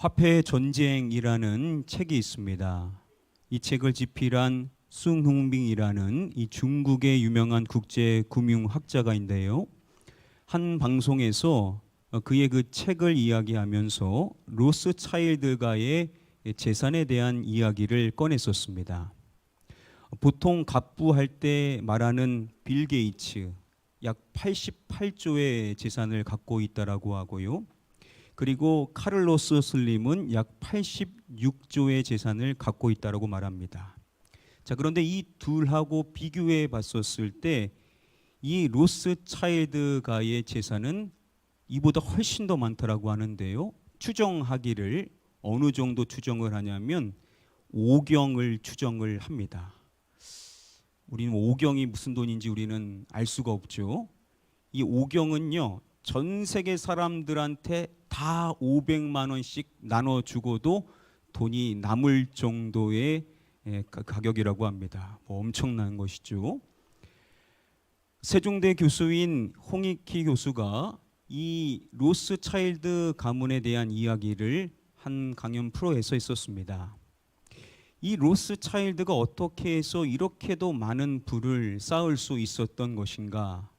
화폐 전쟁이라는 책이 있습니다. 이 책을 집필한 숭흥빙이라는 이 중국의 유명한 국제 금융학자가인데요. 한 방송에서 그의 그 책을 이야기하면서 로스차일드가의 재산에 대한 이야기를 꺼냈었습니다. 보통 갑부할 때 말하는 빌 게이츠 약 88조의 재산을 갖고 있다라고 하고요. 그리고 카를로스 슬림은 약 86조의 재산을 갖고 있다라고 말합니다. 자, 그런데 이 둘하고 비교해 봤었을 때 이 로스차일드가의 재산은 이보다 훨씬 더 많다라고 하는데요. 추정하기를 어느 정도 추정을 하냐면 5경을 추정을 합니다. 우리는 5경이 무슨 돈인지 우리는 알 수가 없죠. 이 5경은요. 전 세계 사람들한테 다 500만 원씩 나눠주고도 돈이 남을 정도의 가격이라고 합니다. 엄청난 것이죠. 세종대 교수인 홍익희 교수가 이 로스차일드 가문에 대한 이야기를 한 강연 프로에서 했었습니다. 이 로스차일드가 어떻게 해서 이렇게도 많은 부를 쌓을 수 있었던 것인가?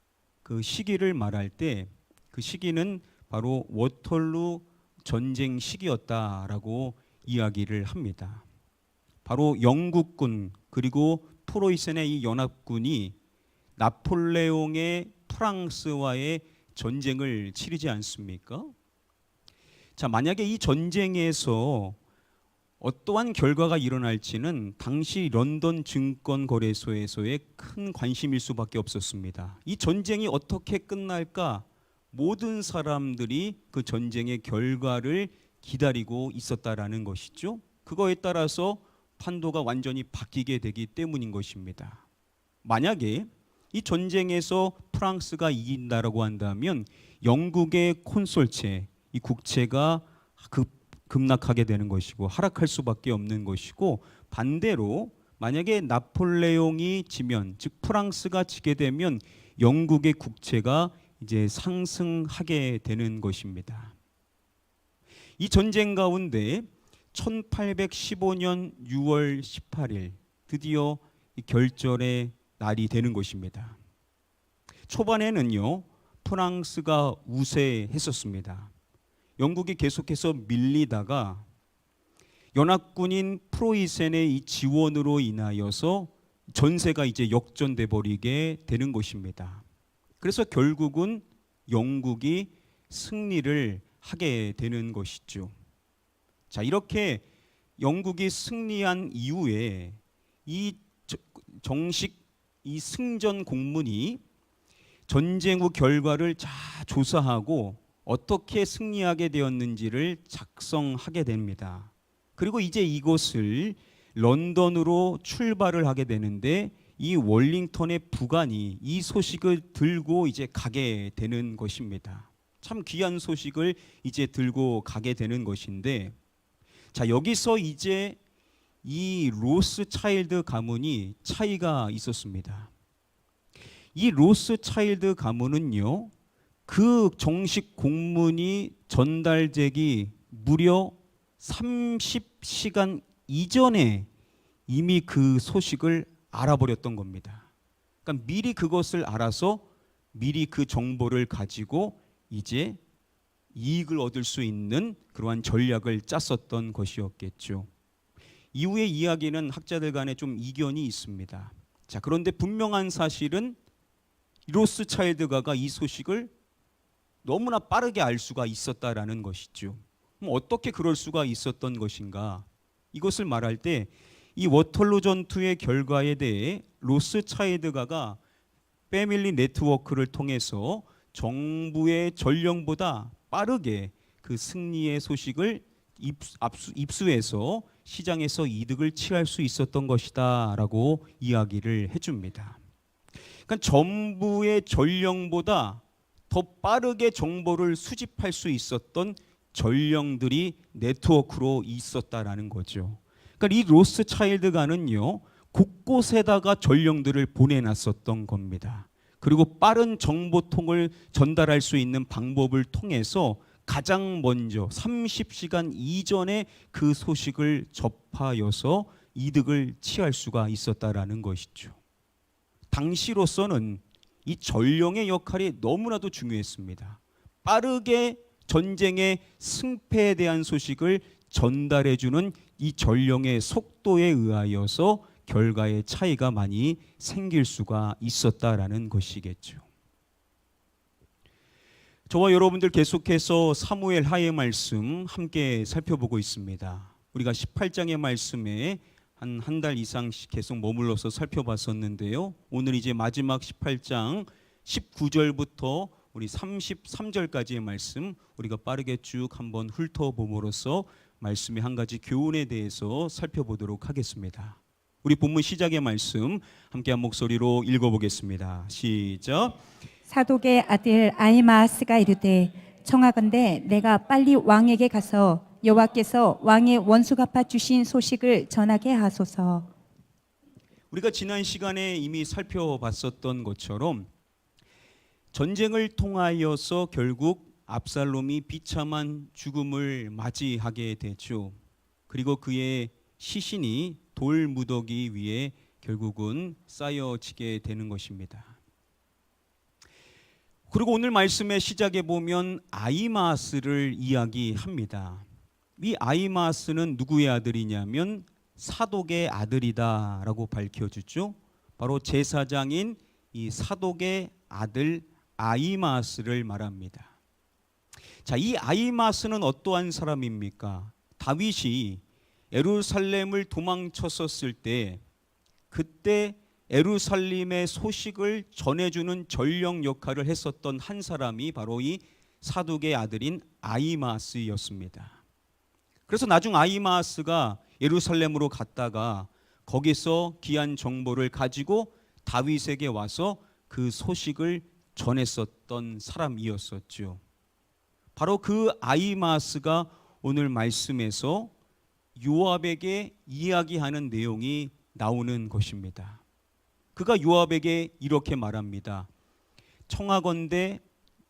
그 시기를 말할 때 그 시기는 바로 워털루 전쟁 시기였다라고 이야기를 합니다. 바로 영국군 그리고 프로이센의 이 연합군이 나폴레옹의 프랑스와의 전쟁을 치르지 않습니까? 자, 만약에 이 전쟁에서 어떠한 결과가 일어날지는 당시 런던 증권거래소에서의 큰 관심일 수밖에 없었습니다. 이 전쟁이 어떻게 끝날까? 모든 사람들이 그 전쟁의 결과를 기다리고 있었다라는 것이죠. 그거에 따라서 판도가 완전히 바뀌게 되기 때문인 것입니다. 만약에 이 전쟁에서 프랑스가 이긴다라고 한다면 영국의 콘솔체, 이 국채가 급락하게 되는 것이고 하락할 수밖에 없는 것이고, 반대로 만약에 나폴레옹이 지면, 즉 프랑스가 지게 되면 영국의 국채가 이제 상승하게 되는 것입니다. 이 전쟁 가운데 1815년 6월 18일 드디어 이 결전의 날이 되는 것입니다. 초반에는요, 프랑스가 우세했었습니다. 영국이 계속해서 밀리다가 연합군인 프로이센의 이 지원으로 인하여서 전세가 이제 역전돼 버리게 되는 것입니다. 그래서 결국은 영국이 승리를 하게 되는 것이죠. 자, 이렇게 영국이 승리한 이후에 이 정식 이 승전 공문이 전쟁 후 결과를 잘 조사하고 어떻게 승리하게 되었는지를 작성하게 됩니다. 그리고 이제 이것을 런던으로 출발을 하게 되는데 이 월링턴의 부관이 이 소식을 들고 이제 가게 되는 것입니다. 참 귀한 소식을 이제 들고 가게 되는 것인데, 자, 여기서 이제 이 로스차일드 가문이 차이가 있었습니다. 이 로스차일드 가문은요, 그 정식 공문이 전달되기 무려 30시간 이전에 이미 그 소식을 알아버렸던 겁니다. 그러니까 미리 그것을 알아서 미리 그 정보를 가지고 이제 이익을 얻을 수 있는 그러한 전략을 짰었던 것이었겠죠. 이후의 이야기는 학자들 간에 좀 이견이 있습니다. 자, 그런데 분명한 사실은 로스차일드가가 이 소식을 너무나 빠르게 알 수가 있었다라는 것이죠. 그럼 어떻게 그럴 수가 있었던 것인가? 이것을 말할 때 이 워털루 전투의 결과에 대해 로스차일드가가 패밀리 네트워크를 통해서 정부의 전령보다 빠르게 그 승리의 소식을 입수해서 시장에서 이득을 취할 수 있었던 것이다라고 이야기를 해줍니다. 그러니까 정부의 전령보다 더 빠르게 정보를 수집할 수 있었던 전령들이 네트워크로 있었다라는 거죠. 그러니까 이 로스차일드가는요, 곳곳에다가 전령들을 보내놨었던 겁니다. 그리고 빠른 정보통을 전달할 수 있는 방법을 통해서 가장 먼저 30시간 이전에 그 소식을 접하여서 이득을 취할 수가 있었다라는 것이죠. 당시로서는 이 전령의 역할이 너무나도 중요했습니다. 빠르게 전쟁의 승패에 대한 소식을 전달해주는 이 전령의 속도에 의하여서 결과의 차이가 많이 생길 수가 있었다라는 것이겠죠. 저와 여러분들 계속해서 사무엘 하의 말씀 함께 살펴보고 있습니다. 우리가 18장의 말씀에 한 달 이상씩 계속 머물러서 살펴봤었는데요. 오늘 이제 마지막 18장 19절부터 우리 33절까지의 말씀 우리가 빠르게 쭉 한번 훑어봄으로써 말씀의 한 가지 교훈에 대해서 살펴보도록 하겠습니다. 우리 본문 시작의 말씀 함께 한 목소리로 읽어보겠습니다. 시작. 사독의 아들 아히마아스가 이르되 청하건대 내가 빨리 왕에게 가서 여호와께서 왕의 원수 갚아 주신 소식을 전하게 하소서. 우리가 지난 시간에 이미 살펴봤었던 것처럼 전쟁을 통하여서 결국 압살롬이 비참한 죽음을 맞이하게 되죠. 그리고 그의 시신이 돌 무더기 위에 결국은 쌓여지게 되는 것입니다. 그리고 오늘 말씀의 시작에 보면 아히마아스를 이야기합니다. 이 아히마아스는 누구의 아들이냐면 사독의 아들이다라고 밝혀주죠. 바로 제사장인 이 사독의 아들 아히마아스를 말합니다. 자, 이 아히마아스는 어떠한 사람입니까? 다윗이 예루살렘을 도망쳤었을 때 그때 예루살렘의 소식을 전해주는 전령 역할을 했었던 한 사람이 바로 이 사독의 아들인 아히마아스였습니다. 그래서 나중 아히마아스가 예루살렘으로 갔다가 거기서 귀한 정보를 가지고 다윗에게 와서 그 소식을 전했었던 사람이었었죠. 바로 그 아히마아스가 오늘 말씀에서 요압에게 이야기하는 내용이 나오는 것입니다. 그가 요압에게 이렇게 말합니다. 청하건대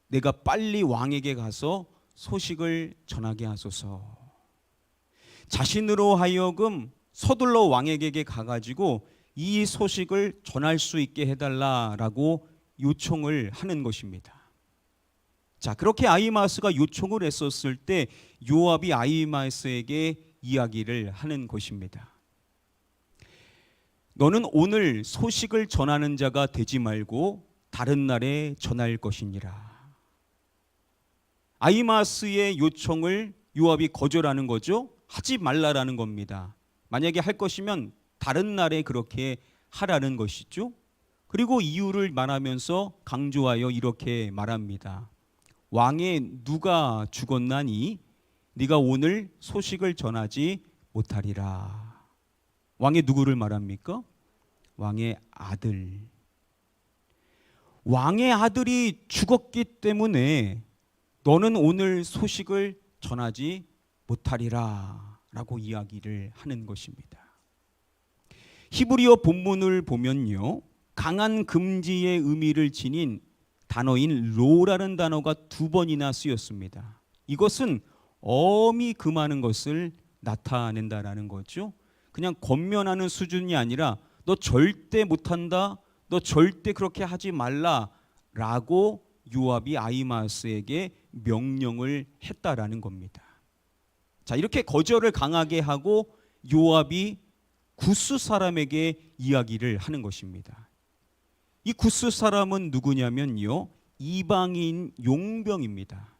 내가 빨리 왕에게 가서 소식을 전하게 하소서. 자신으로 하여금 서둘러 왕에게 가가지고 이 소식을 전할 수 있게 해달라라고 요청을 하는 것입니다. 자, 그렇게 아히마아스가 요청을 했었을 때 요압이 아히마아스에게 이야기를 하는 것입니다. 너는 오늘 소식을 전하는 자가 되지 말고 다른 날에 전할 것이니라. 아히마아스의 요청을 요압이 거절하는 거죠. 하지 말라라는 겁니다. 만약에 할 것이면 다른 날에 그렇게 하라는 것이죠. 그리고 이유를 말하면서 강조하여 이렇게 말합니다. 왕의 누가 죽었나니 네가 오늘 소식을 전하지 못하리라. 왕의 누구를 말합니까? 왕의 아들. 왕의 아들이 죽었기 때문에 너는 오늘 소식을 전하지 못하리라 라고 이야기를 하는 것입니다. 히브리어 본문을 보면요, 강한 금지의 의미를 지닌 단어인 로라는 단어가 2번이나 쓰였습니다. 이것은 엄히 금하는 것을 나타낸다라는 거죠. 그냥 권면하는 수준이 아니라 너 절대 못한다, 너 절대 그렇게 하지 말라라고 요압이 아히마아스에게 명령을 했다라는 겁니다. 자, 이렇게 거절을 강하게 하고 요압이 구스 사람에게 이야기를 하는 것입니다. 이 구스 사람은 누구냐면요, 이방인 용병입니다.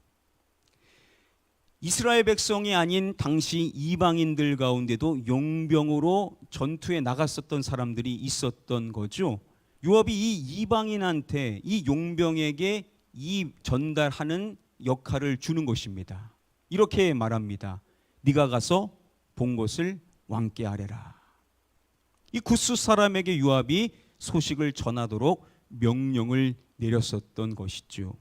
이스라엘 백성이 아닌 당시 이방인들 가운데도 용병으로 전투에 나갔었던 사람들이 있었던 거죠. 요압이 이 이방인한테, 이 용병에게 이 전달하는 역할을 주는 것입니다. 이렇게 말합니다. 네가 가서 본 것을 왕께 아뢰라. 이 구스 사람에게 요압이 소식을 전하도록 명령을 내렸었던 것이죠.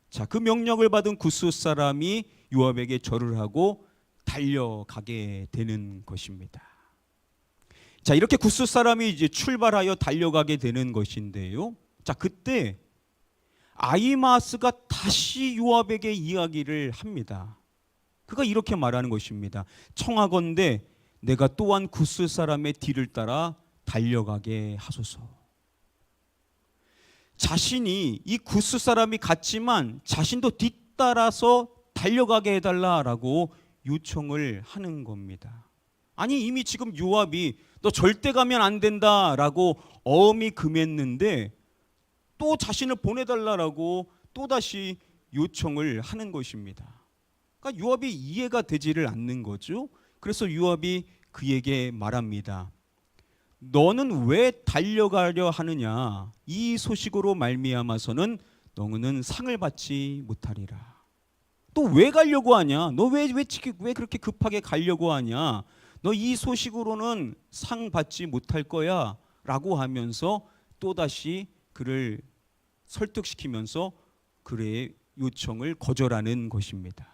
자, 그 명령을 받은 구스 사람이 요압에게 절을 하고 달려가게 되는 것입니다. 자, 이렇게 구스 사람이 이제 출발하여 달려가게 되는 것인데요. 자, 그때 아히마아스가 다시 요압에게 이야기를 합니다. 그가 이렇게 말하는 것입니다. 청하건대 내가 또한 구스 사람의 뒤를 따라 달려가게 하소서. 자신이 이 구스 사람이 갔지만 자신도 뒤따라서 달려가게 해달라라고 요청을 하는 겁니다. 아니 이미 지금 요압이 너 절대 가면 안 된다라고 엄히 금했는데 또 자신을 보내달라라고 또다시 요청을 하는 것입니다. 그러니까 요압이 이해가 되지를 않는 거죠. 그래서 요압이 그에게 말합니다. 너는 왜 달려가려 하느냐? 이 소식으로 말미암아서는 너는 상을 받지 못하리라. 또 왜 가려고 하냐? 너 왜 그렇게 급하게 가려고 하냐? 너 이 소식으로는 상 받지 못할 거야 라고 하면서 또다시 그를 설득시키면서 그의 요청을 거절하는 것입니다.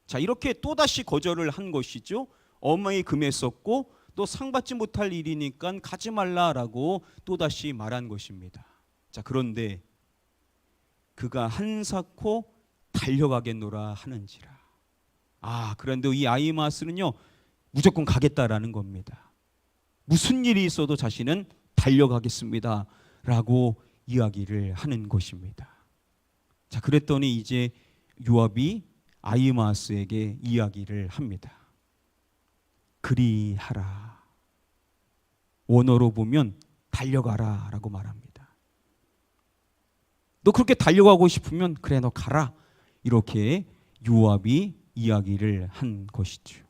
자, 이렇게 또다시 거절을 한 것이죠. 어머니 금했었고 또 상 받지 못할 일이니까 가지 말라라고 또다시 말한 것입니다. 자, 그런데 그가 한사코 달려가겠노라 하는지라. 그런데 이 아히마아스는요 무조건 가겠다라는 겁니다. 무슨 일이 있어도 자신은 달려가겠습니다 라고 이야기를 하는 것입니다. 자, 그랬더니 이제 요압이 아히마아스에게 이야기를 합니다. 그리하라. 원어로 보면 달려가라 라고 말합니다. 너 그렇게 달려가고 싶으면 그래 너 가라. 이렇게 요압이 이야기를 한 것이죠.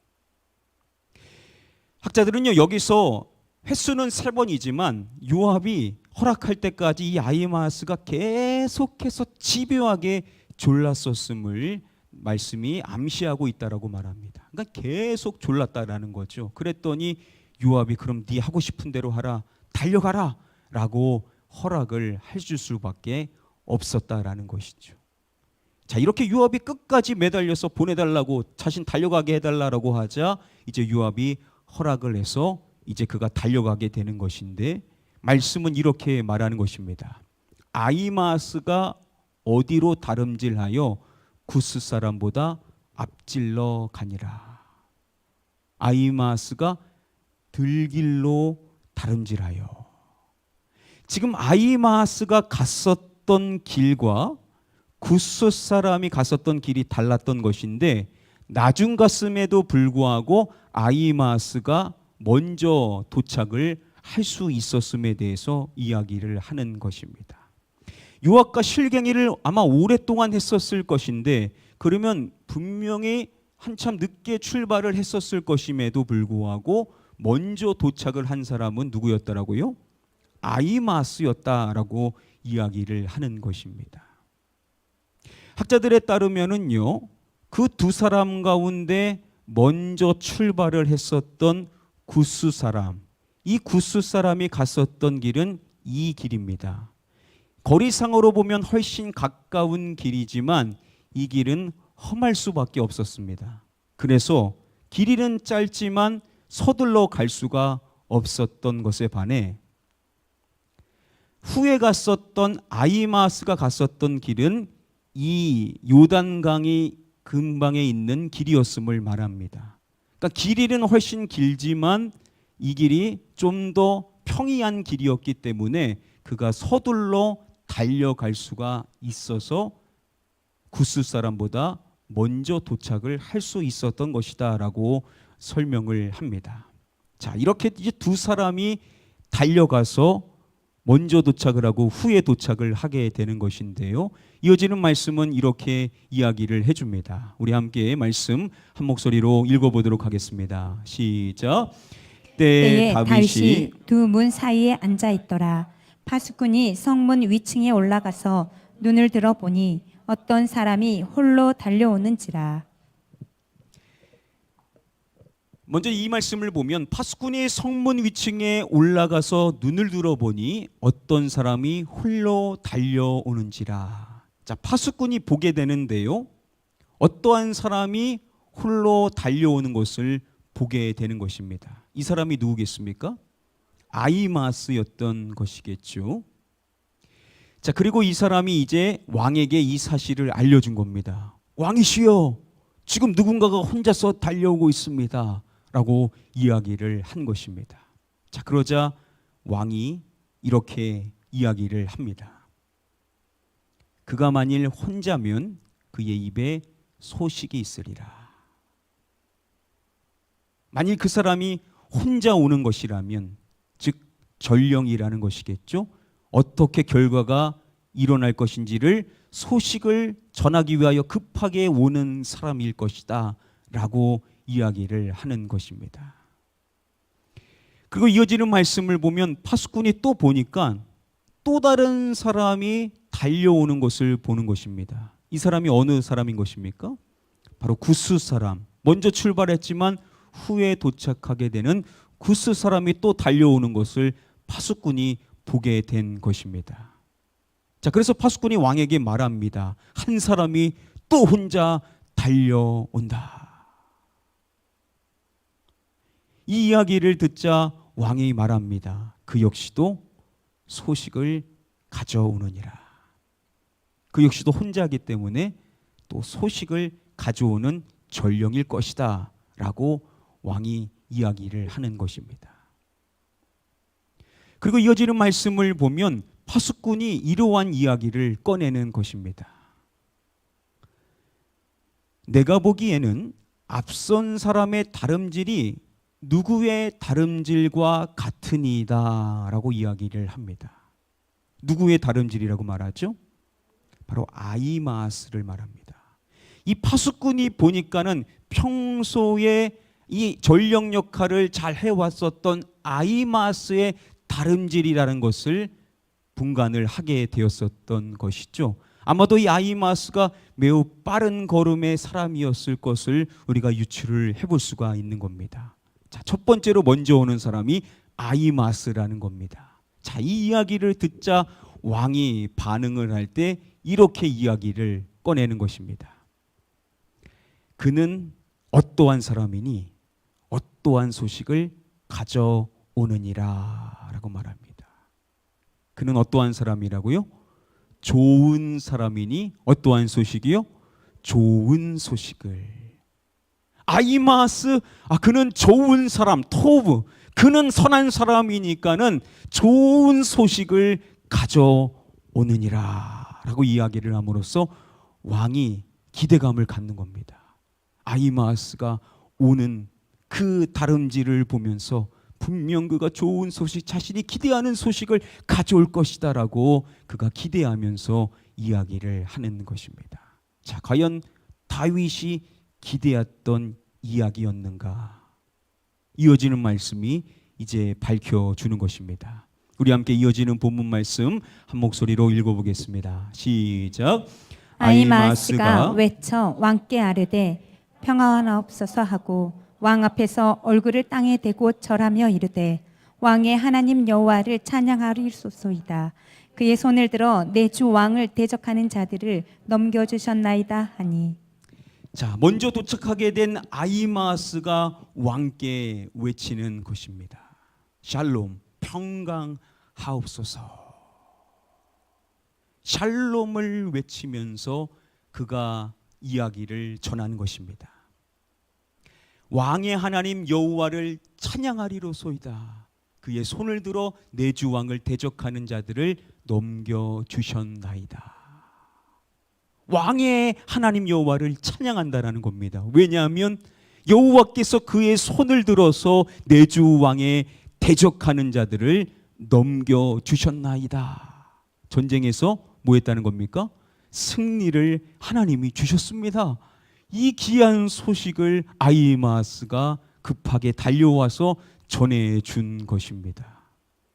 학자들은요 여기서 횟수는 3번이지만 요압이 허락할 때까지 이 아히마아스가 계속해서 집요하게 졸랐었음을 말씀이 암시하고 있다라고 말합니다. 그러니까 계속 졸랐다라는 거죠. 그랬더니 요압이 그럼 네 하고 싶은 대로 하라, 달려가라 라고 허락을 해줄 수밖에 없었다라는 것이죠. 자, 이렇게 요압이 끝까지 매달려서 보내달라고 자신 달려가게 해달라고 하자 이제 요압이 허락을 해서 이제 그가 달려가게 되는 것인데 말씀은 이렇게 말하는 것입니다. 아히마아스가 어디로 다름질하여 구스 사람보다 앞질러 가니라. 아히마아스가 들길로 다름질하여. 지금 아히마아스가 갔었던 길과 구스 사람이 갔었던 길이 달랐던 것인데 나중 갔음에도 불구하고 아히마아스가 먼저 도착을 할 수 있었음에 대해서 이야기를 하는 것입니다. 요압과 실갱이를 아마 오랫동안 했었을 것인데 그러면 분명히 한참 늦게 출발을 했었을 것임에도 불구하고 먼저 도착을 한 사람은 누구였더라고요? 아히마아스였다라고 이야기를 하는 것입니다. 학자들에 따르면은요, 그 두 사람 가운데 먼저 출발을 했었던 구스 사람, 이 구스 사람이 갔었던 길은 이 길입니다. 거리상으로 보면 훨씬 가까운 길이지만 이 길은 험할 수밖에 없었습니다. 그래서 길이는 짧지만 서둘러 갈 수가 없었던 것에 반해 후에 갔었던 아히마아스가 갔었던 길은 이 요단강이 근방에 있는 길이었음을 말합니다. 그러니까 길이는 훨씬 길지만 이 길이 좀 더 평이한 길이었기 때문에 그가 서둘러 달려갈 수가 있어서 구스 사람보다 먼저 도착을 할 수 있었던 것이다라고 설명을 합니다. 자, 이렇게 이제 두 사람이 달려가서 먼저 도착을 하고 후에 도착을 하게 되는 것인데요. 이어지는 말씀은 이렇게 이야기를 해줍니다. 우리 함께 말씀 한 목소리로 읽어보도록 하겠습니다. 시작. 때에 다윗이 두 문 사이에 앉아 있더라. 파수꾼이 성문 위층에 올라가서 눈을 들어보니 어떤 사람이 홀로 달려오는지라. 먼저 이 말씀을 보면 파수꾼이 성문 위층에 올라가서 눈을 들어보니 어떤 사람이 홀로 달려오는지라. 자, 파수꾼이 보게 되는데요, 어떠한 사람이 홀로 달려오는 것을 보게 되는 것입니다. 이 사람이 누구겠습니까? 아히마아스였던 것이겠죠. 자, 그리고 이 사람이 이제 왕에게 이 사실을 알려준 겁니다. 왕이시여, 지금 누군가가 혼자서 달려오고 있습니다 라고 이야기를 한 것입니다. 자, 그러자 왕이 이렇게 이야기를 합니다. 그가 만일 혼자면 그의 입에 소식이 있으리라. 만일 그 사람이 혼자 오는 것이라면, 즉 전령이라는 것이겠죠. 어떻게 결과가 일어날 것인지를 소식을 전하기 위하여 급하게 오는 사람일 것이다 라고 이야기를 하는 것입니다. 그리고 이어지는 말씀을 보면 파수꾼이 또 보니까 또 다른 사람이 달려오는 것을 보는 것입니다. 이 사람이 어느 사람인 것입니까? 바로 구스 사람. 먼저 출발했지만 후에 도착하게 되는 구스 사람이 또 달려오는 것을 파수꾼이 보게 된 것입니다. 자, 그래서 파수꾼이 왕에게 말합니다. 한 사람이 또 혼자 달려온다. 이 이야기를 듣자 왕이 말합니다. 그 역시도 소식을 가져오느니라. 그 역시도 혼자이기 때문에 또 소식을 가져오는 전령일 것이다 라고 왕이 이야기를 하는 것입니다. 그리고 이어지는 말씀을 보면 파수꾼이 이러한 이야기를 꺼내는 것입니다. 내가 보기에는 앞선 사람의 다름질이 누구의 다름질과 같으니이다 라고 이야기를 합니다. 누구의 다름질이라고 말하죠? 바로 아히마아스를 말합니다. 이 파수꾼이 보니까는 평소에 이 전령 역할을 잘 해왔었던 아히마아스의 다름질이라는 것을 분간을 하게 되었었던 것이죠. 아마도 이 아히마아스가 매우 빠른 걸음의 사람이었을 것을 우리가 유추를 해볼 수가 있는 겁니다. 자, 첫 번째로 먼저 오는 사람이 아히마아스라는 겁니다. 자, 이 이야기를 듣자 왕이 반응을 할 때 이렇게 이야기를 꺼내는 것입니다. 그는 어떠한 사람이니 어떠한 소식을 가져오느니라 라고 말합니다. 그는 어떠한 사람이라고요? 좋은 사람이니 어떠한 소식이요? 좋은 소식을. 아히마아스, 그는 좋은 사람, 토브, 그는 선한 사람이니까는 좋은 소식을 가져오느니라 라고 이야기를 함으로써 왕이 기대감을 갖는 겁니다. 아히마아스가 오는 그 다름질을 보면서 분명 그가 좋은 소식, 자신이 기대하는 소식을 가져올 것이다 라고 그가 기대하면서 이야기를 하는 것입니다. 자, 과연 다윗이 기대했던 이야기였는가? 이어지는 말씀이 이제 밝혀주는 것입니다. 우리 함께 이어지는 본문 말씀 한 목소리로 읽어보겠습니다. 시작. 아히마아스가 외쳐 왕께 아뢰되 평화하옵소서 하고 왕 앞에서 얼굴을 땅에 대고 절하며 이르되 왕의 하나님 여호와를 찬양하리소이다. 그의 손을 들어 내 주 왕을 대적하는 자들을 넘겨주셨나이다 하니. 자, 먼저 도착하게 된 아히마아스가 왕께 외치는 것입니다. 샬롬, 평강하옵소서. 샬롬을 외치면서 그가 이야기를 전한 것입니다. 왕의 하나님 여호와를 찬양하리로소이다. 그의 손을 들어 내 주 왕을 대적하는 자들을 넘겨주셨나이다. 왕의 하나님 여호와를 찬양한다라는 겁니다. 왜냐하면 여호와께서 그의 손을 들어서 내 주 왕에 대적하는 자들을 넘겨주셨나이다. 전쟁에서 뭐 했다는 겁니까? 승리를 하나님이 주셨습니다. 이 귀한 소식을 아히마아스가 급하게 달려와서 전해준 것입니다.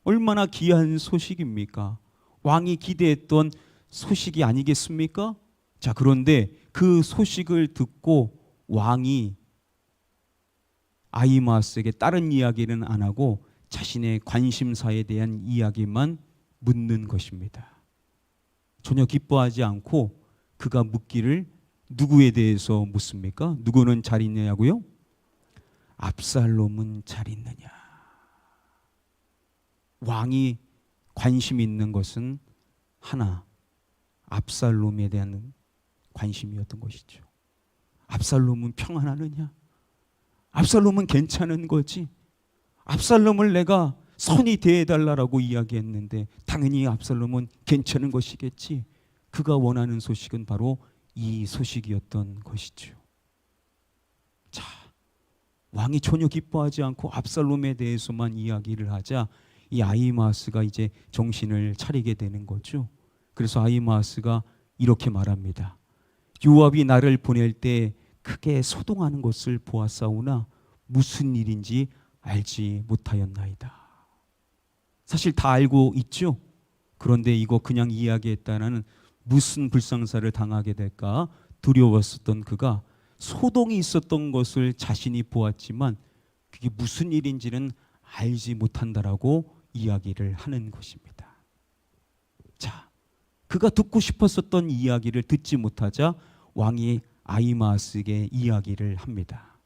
얼마나 귀한 소식입니까? 왕이 기대했던 소식이 아니겠습니까? 자, 그런데 그 소식을 듣고 왕이 아히마아스에게 다른 이야기는 안 하고 자신의 관심사에 대한 이야기만 묻는 것입니다. 전혀 기뻐하지 않고 그가 묻기를 누구에 대해서 묻습니까? 누구는 잘 있느냐고요? 압살롬은 잘 있느냐. 왕이 관심 있는 것은 하나, 압살롬에 대한 관심이었던 것이죠. 압살롬은 평안하느냐? 압살롬은 괜찮은 거지? 압살롬을 내가 선이 대해달라고 이야기했는데 당연히 압살롬은 괜찮은 것이겠지. 그가 원하는 소식은 바로 이 소식이었던 것이죠. 자, 왕이 전혀 기뻐하지 않고 압살롬에 대해서만 이야기를 하자 이 아히마아스가 이제 정신을 차리게 되는 거죠. 그래서 아히마아스가 이렇게 말합니다. 요압이 나를 보낼 때 크게 소동하는 것을 보았사오나 무슨 일인지 알지 못하였나이다. 사실 다 알고 있죠. 그런데 이거 그냥 이야기했다는 무슨 불상사를 당하게 될까 두려웠었던 그가 소동이 있었던 것을 자신이 보았지만 그게 무슨 일인지는 알지 못한다라고 이야기를 하는 것입니다. 자, 그가 듣고 싶었었던 이야기를 듣지 못하자 왕이 아히마아스에게 이야기를 합니다.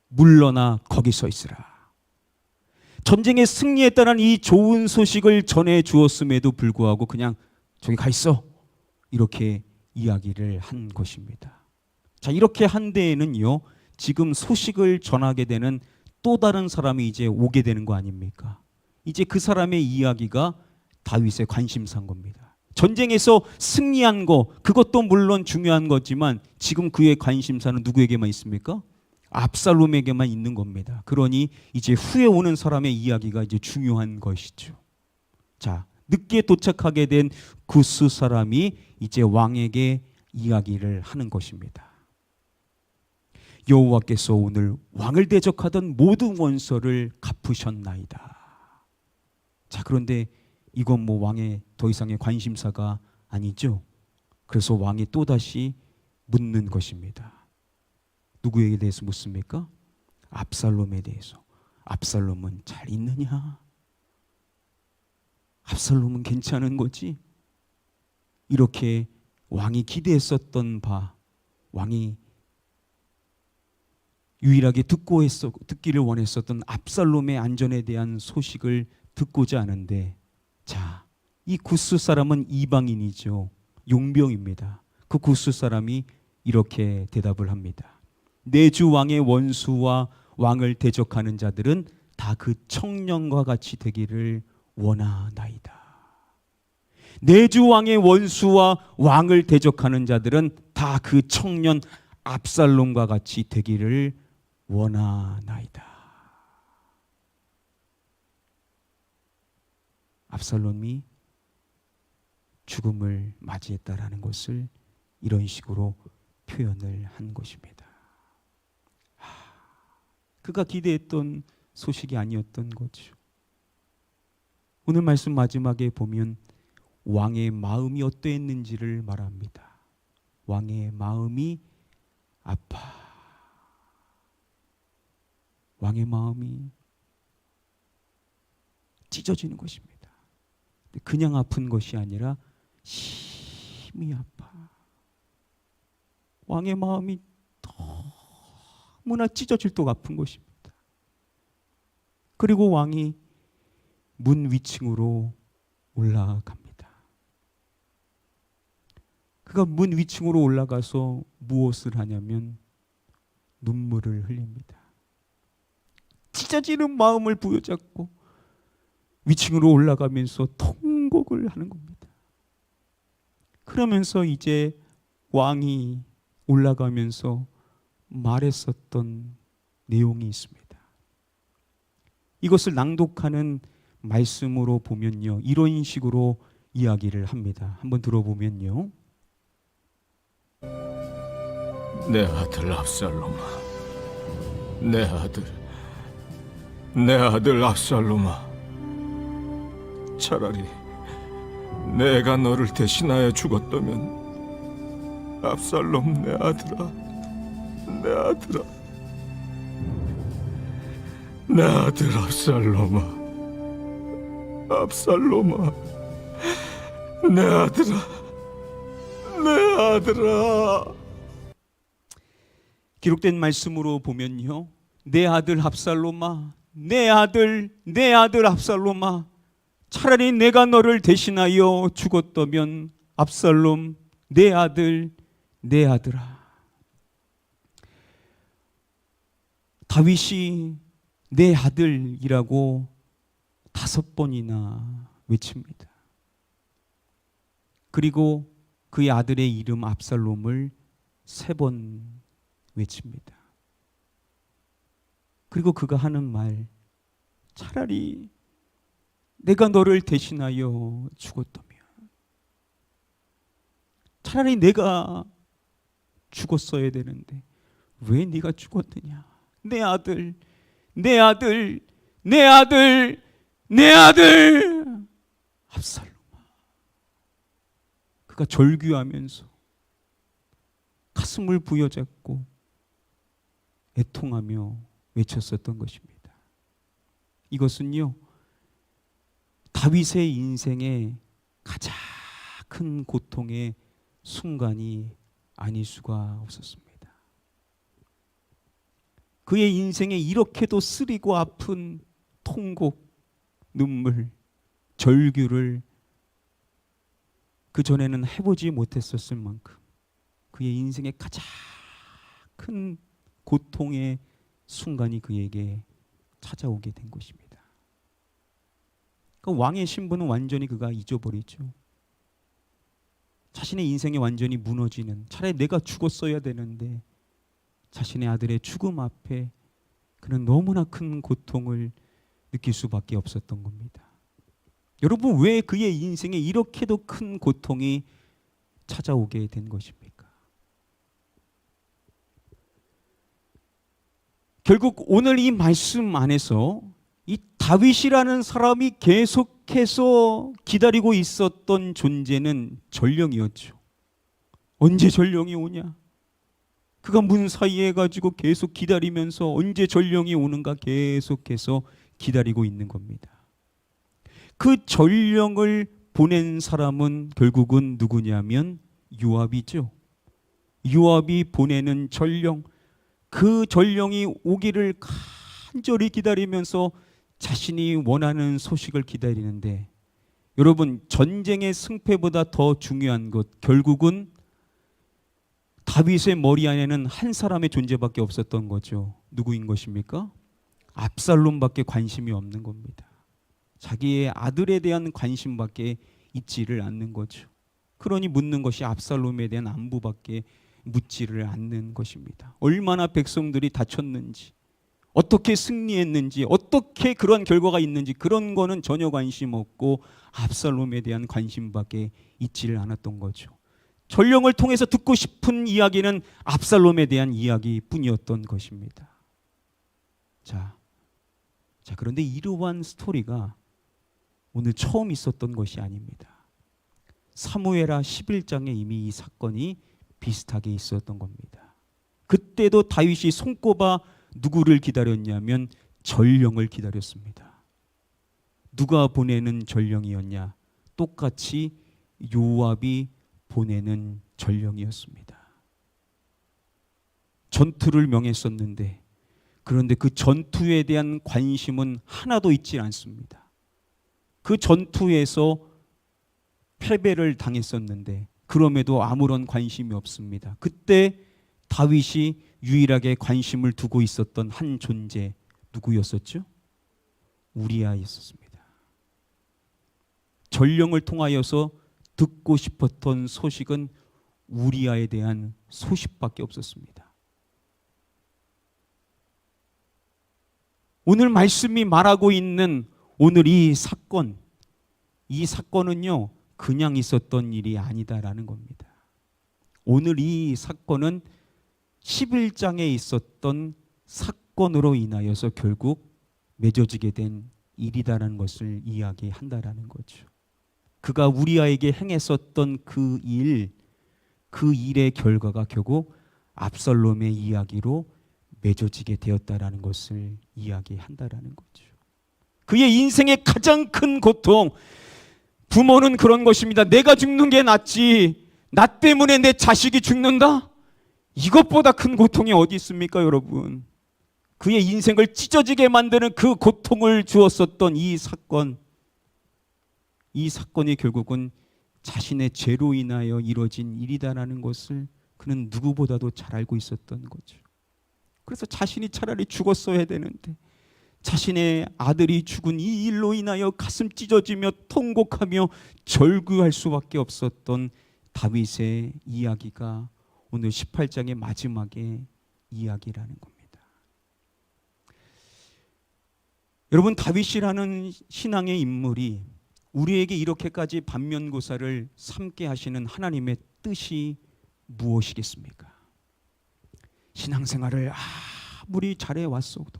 물러나 거기 서 있으라. 전쟁에 승리했다는 이 좋은 소식을 전해 주었음에도 불구하고 그냥 저기 가 있어 이렇게 이야기를 한 것입니다. 자, 이렇게 한 데에는요, 지금 소식을 전하게 되는 또 다른 사람이 이제 오게 되는 거 아닙니까? 이제 그 사람의 이야기가 다윗의 관심사인 겁니다. 전쟁에서 승리한 거, 그것도 물론 중요한 거지만 지금 그의 관심사는 누구에게만 있습니까? 압살롬에게만 있는 겁니다. 그러니 이제 후에 오는 사람의 이야기가 이제 중요한 것이죠. 자, 늦게 도착하게 된 구스 사람이 이제 왕에게 이야기를 하는 것입니다. 여호와께서 오늘 왕을 대적하던 모든 원수를 갚으셨나이다. 자, 그런데 이건 뭐 왕의 더 이상의 관심사가 아니죠. 그래서 왕이 또다시 묻는 것입니다. 누구에게 대해서 묻습니까? 압살롬에 대해서. 압살롬은 잘 있느냐? 압살롬은 괜찮은 거지? 이렇게 왕이 기대했었던 바, 왕이 유일하게 듣기를 원했었던 압살롬의 안전에 대한 소식을 듣고자 하는데, 자, 이 구스 사람은 이방인이죠. 용병입니다. 그 구스 사람이 이렇게 대답을 합니다. 내 주 왕의 원수와 왕을 대적하는 자들은 다 그 청년과 같이 되기를 원하나이다. 내 주 왕의 원수와 왕을 대적하는 자들은 다 그 청년 압살롬과 같이 되기를 원하나이다. 압살롬이 죽음을 맞이했다라는 것을 이런 식으로 표현을 한 것입니다. 그가 기대했던 소식이 아니었던 거죠. 오늘 말씀 마지막에 보면 왕의 마음이 어떠했는지를 말합니다. 왕의 마음이 아파. 왕의 마음이 찢어지는 것입니다. 그냥 아픈 것이 아니라 심히 아파. 왕의 마음이 너무나 찢어질도록 아픈 것입니다. 그리고 왕이 문 위층으로 올라갑니다. 그가 문 위층으로 올라가서 무엇을 하냐면 눈물을 흘립니다. 찢어지는 마음을 부여잡고 위층으로 올라가면서 통곡을 하는 겁니다. 그러면서 이제 왕이 올라가면서 말했었던 내용이 있습니다. 이것을 낭독하는 말씀으로 보면요, 이런 식으로 이야기를 합니다. 한번 들어보면요. 내 아들 압살롬아, 내 아들 압살롬아, 차라리 내가 너를 대신하여 죽었다면, 압살롬 내 아들아, 내 아들 압살롬아, 내 아들아. 기록된 말씀으로 보면요, 내 아들 압살롬아, 내 아들 압살롬아, 차라리 내가 너를 대신하여 죽었다면 압살롬, 내 아들, 내 아들아. 다윗이 내 아들이라고 5번이나 외칩니다. 그리고 그의 아들의 이름 압살롬을 3번 외칩니다. 그리고 그가 하는 말, 차라리 내가 너를 대신하여 죽었다면, 차라리 내가 죽었어야 되는데 왜 네가 죽었느냐. 내 아들, 내 아들, 내 아들, 내 아들 압살롬아. 그가 절규하면서 가슴을 부여잡고 애통하며 외쳤었던 것입니다. 이것은요, 다윗의 인생의 가장 큰 고통의 순간이 아닐 수가 없었습니다. 그의 인생에 이렇게도 쓰리고 아픈 통곡, 눈물, 절규를 그전에는 해보지 못했었을 만큼 그의 인생의 가장 큰 고통의 순간이 그에게 찾아오게 된 것입니다. 그 왕의 신분은 완전히 그가 잊어버리죠. 자신의 인생이 완전히 무너지는, 차라리 내가 죽었어야 되는데 자신의 아들의 죽음 앞에 그는 너무나 큰 고통을 느낄 수밖에 없었던 겁니다. 여러분, 왜 그의 인생에 이렇게도 큰 고통이 찾아오게 된 것입니까? 결국 오늘 이 말씀 안에서 이 다윗이라는 사람이 계속해서 기다리고 있었던 존재는 전령이었죠. 언제 전령이 오냐? 그가 문 사이에 가지고 계속 기다리면서 언제 전령이 오는가 계속해서 기다리고 있는 겁니다. 그 전령을 보낸 사람은 결국은 누구냐면 요압이죠. 요압이 보내는 전령, 그 전령이 오기를 간절히 기다리면서 자신이 원하는 소식을 기다리는데, 여러분, 전쟁의 승패보다 더 중요한 것, 결국은 다윗의 머리 안에는 한 사람의 존재밖에 없었던 거죠. 누구인 것입니까? 압살롬밖에 관심이 없는 겁니다. 자기의 아들에 대한 관심밖에 있지를 않는 거죠. 그러니 묻는 것이 압살롬에 대한 안부밖에 묻지를 않는 것입니다. 얼마나 백성들이 다쳤는지, 어떻게 승리했는지, 어떻게 그런 결과가 있는지 그런 거는 전혀 관심 없고 압살롬에 대한 관심밖에 있지를 않았던 거죠. 전령을 통해서 듣고 싶은 이야기는 압살롬에 대한 이야기뿐이었던 것입니다. 자, 그런데 이러한 스토리가 오늘 처음 있었던 것이 아닙니다. 사무엘하 11장에 이미 이 사건이 비슷하게 있었던 겁니다. 그때도 다윗이 손꼽아 누구를 기다렸냐면 전령을 기다렸습니다. 누가 보내는 전령이었냐? 똑같이 요압이 보내는 전령이었습니다. 전투를 명했었는데, 그런데 그 전투에 대한 관심은 하나도 있지 않습니다. 그 전투에서 패배를 당했었는데 그럼에도 아무런 관심이 없습니다. 그때 다윗이 유일하게 관심을 두고 있었던 한 존재, 누구였었죠? 우리아였었습니다. 전령을 통하여서 듣고 싶었던 소식은 우리아에 대한 소식밖에 없었습니다. 오늘 말씀이 말하고 있는 오늘 이 사건은요, 그냥 있었던 일이 아니다라는 겁니다. 오늘 이 사건은 11장에 있었던 사건으로 인하여서 결국 맺어지게 된 일이다라는 것을 이야기한다라는 거죠. 그가 우리아에게 행했었던 그 일의 결과가 결국 압살롬의 이야기로 맺어지게 되었다라는 것을 이야기한다라는 거죠. 그의 인생의 가장 큰 고통, 부모는 그런 것입니다. 내가 죽는 게 낫지, 나 때문에 내 자식이 죽는다? 이것보다 큰 고통이 어디 있습니까, 여러분? 그의 인생을 찢어지게 만드는 그 고통을 주었었던 이 사건이 결국은 자신의 죄로 인하여 이루어진 일이다라는 것을 그는 누구보다도 잘 알고 있었던 거죠. 그래서 자신이 차라리 죽었어야 되는데 자신의 아들이 죽은 이 일로 인하여 가슴 찢어지며 통곡하며 절규할 수밖에 없었던 다윗의 이야기가 오늘 18장의 마지막의 이야기라는 겁니다. 여러분, 다윗이라는 신앙의 인물이 우리에게 이렇게까지 반면교사를 삼게 하시는 하나님의 뜻이 무엇이겠습니까? 신앙생활을 아무리 잘해왔어도,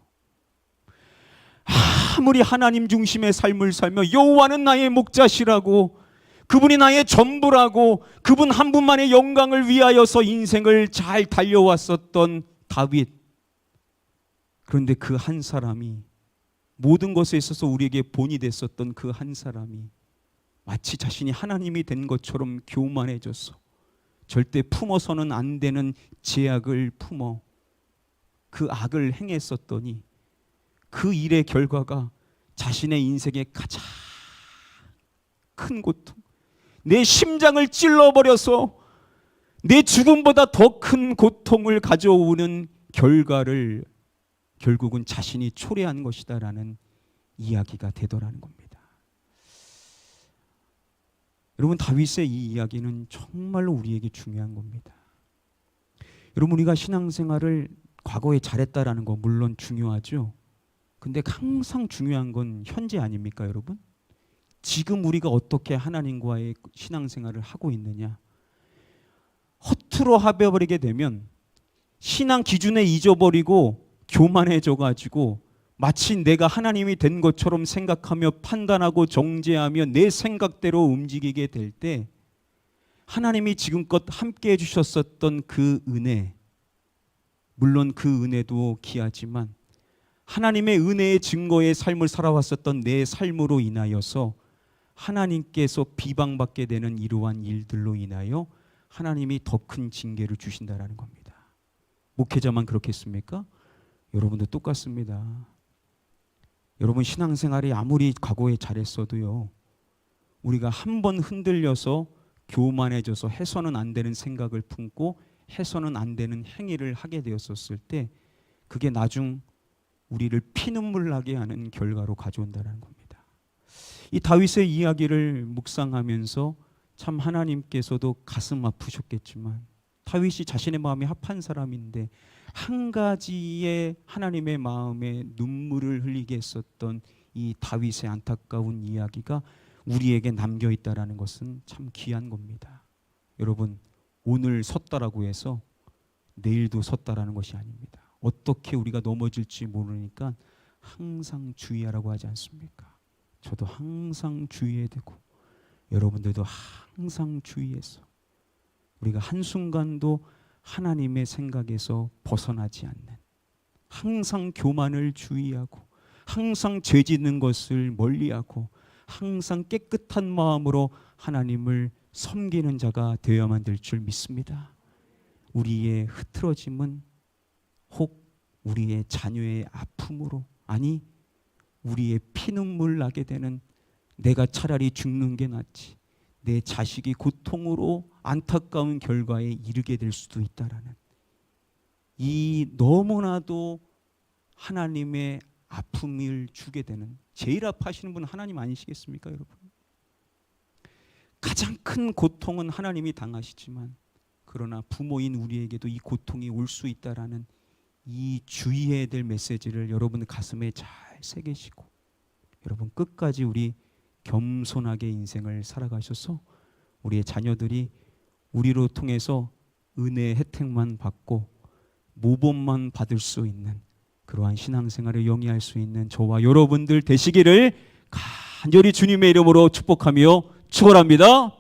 아무리 하나님 중심의 삶을 살며 여호와는 나의 목자시라고, 그분이 나의 전부라고, 그분 한 분만의 영광을 위하여서 인생을 잘 달려왔었던 다윗, 그런데 그 한 사람이, 모든 것에 있어서 우리에게 본이 됐었던 그 한 사람이 마치 자신이 하나님이 된 것처럼 교만해져서 절대 품어서는 안 되는 제약을 품어 그 악을 행했었더니 그 일의 결과가 자신의 인생의 가장 큰 고통, 내 심장을 찔러버려서 내 죽음보다 더 큰 고통을 가져오는 결과를 결국은 자신이 초래한 것이다라는 이야기가 되더라는 겁니다. 여러분, 다윗의 이 이야기는 정말로 우리에게 중요한 겁니다. 여러분, 우리가 신앙생활을 과거에 잘했다라는 거 물론 중요하죠. 근데 항상 중요한 건 현재 아닙니까, 여러분? 지금 우리가 어떻게 하나님과의 신앙생활을 하고 있느냐. 허투루 합해버리게 되면 신앙 기준에 잊어버리고 교만해져가지고 마치 내가 하나님이 된 것처럼 생각하며 판단하고 정죄하며 내 생각대로 움직이게 될 때 하나님이 지금껏 함께 해주셨었던 그 은혜, 물론 그 은혜도 귀하지만 하나님의 은혜의 증거의 삶을 살아왔었던 내 삶으로 인하여서 하나님께서 비방받게 되는 이러한 일들로 인하여 하나님이 더 큰 징계를 주신다라는 겁니다. 목회자만 그렇겠습니까? 여러분도 똑같습니다. 여러분, 신앙생활이 아무리 과거에 잘했어도요, 우리가 한 번 흔들려서 교만해져서 해서는 안 되는 생각을 품고 해서는 안 되는 행위를 하게 되었었을 때 그게 나중 우리를 피눈물 나게 하는 결과로 가져온다는 겁니다. 이 다윗의 이야기를 묵상하면서 참 하나님께서도 가슴 아프셨겠지만 다윗이 자신의 마음이 합한 사람인데 한 가지의 하나님의 마음에 눈물을 흘리게 했었던 이 다윗의 안타까운 이야기가 우리에게 남겨 있다라는 것은 참 귀한 겁니다. 여러분, 오늘 섰다라고 해서 내일도 섰다라는 것이 아닙니다. 어떻게 우리가 넘어질지 모르니까 항상 주의하라고 하지 않습니까? 저도 항상 주의해야 되고 여러분들도 항상 주의해서 우리가 한순간도 하나님의 생각에서 벗어나지 않는, 항상 교만을 주의하고 항상 죄 짓는 것을 멀리하고 항상 깨끗한 마음으로 하나님을 섬기는 자가 되어야만 될 줄 믿습니다. 우리의 흐트러짐은 혹 우리의 자녀의 아픔으로, 아니 우리의 피눈물 나게 되는, 내가 차라리 죽는 게 낫지, 내 자식이 고통으로 안타까운 결과에 이르게 될 수도 있다라는 이 너무나도 하나님의 아픔을 주게 되는, 제일 아파하시는 분은 하나님 아니시겠습니까, 여러분? 가장 큰 고통은 하나님이 당하시지만 그러나 부모인 우리에게도 이 고통이 올 수 있다라는 이 주의해야 될 메시지를 여러분 가슴에 잘 새기시고 여러분 끝까지 우리 겸손하게 인생을 살아가셔서 우리의 자녀들이 우리로 통해서 은혜의 혜택만 받고 모범만 받을 수 있는 그러한 신앙생활을 영위할 수 있는 저와 여러분들 되시기를 간절히 주님의 이름으로 축복하며 축원합니다.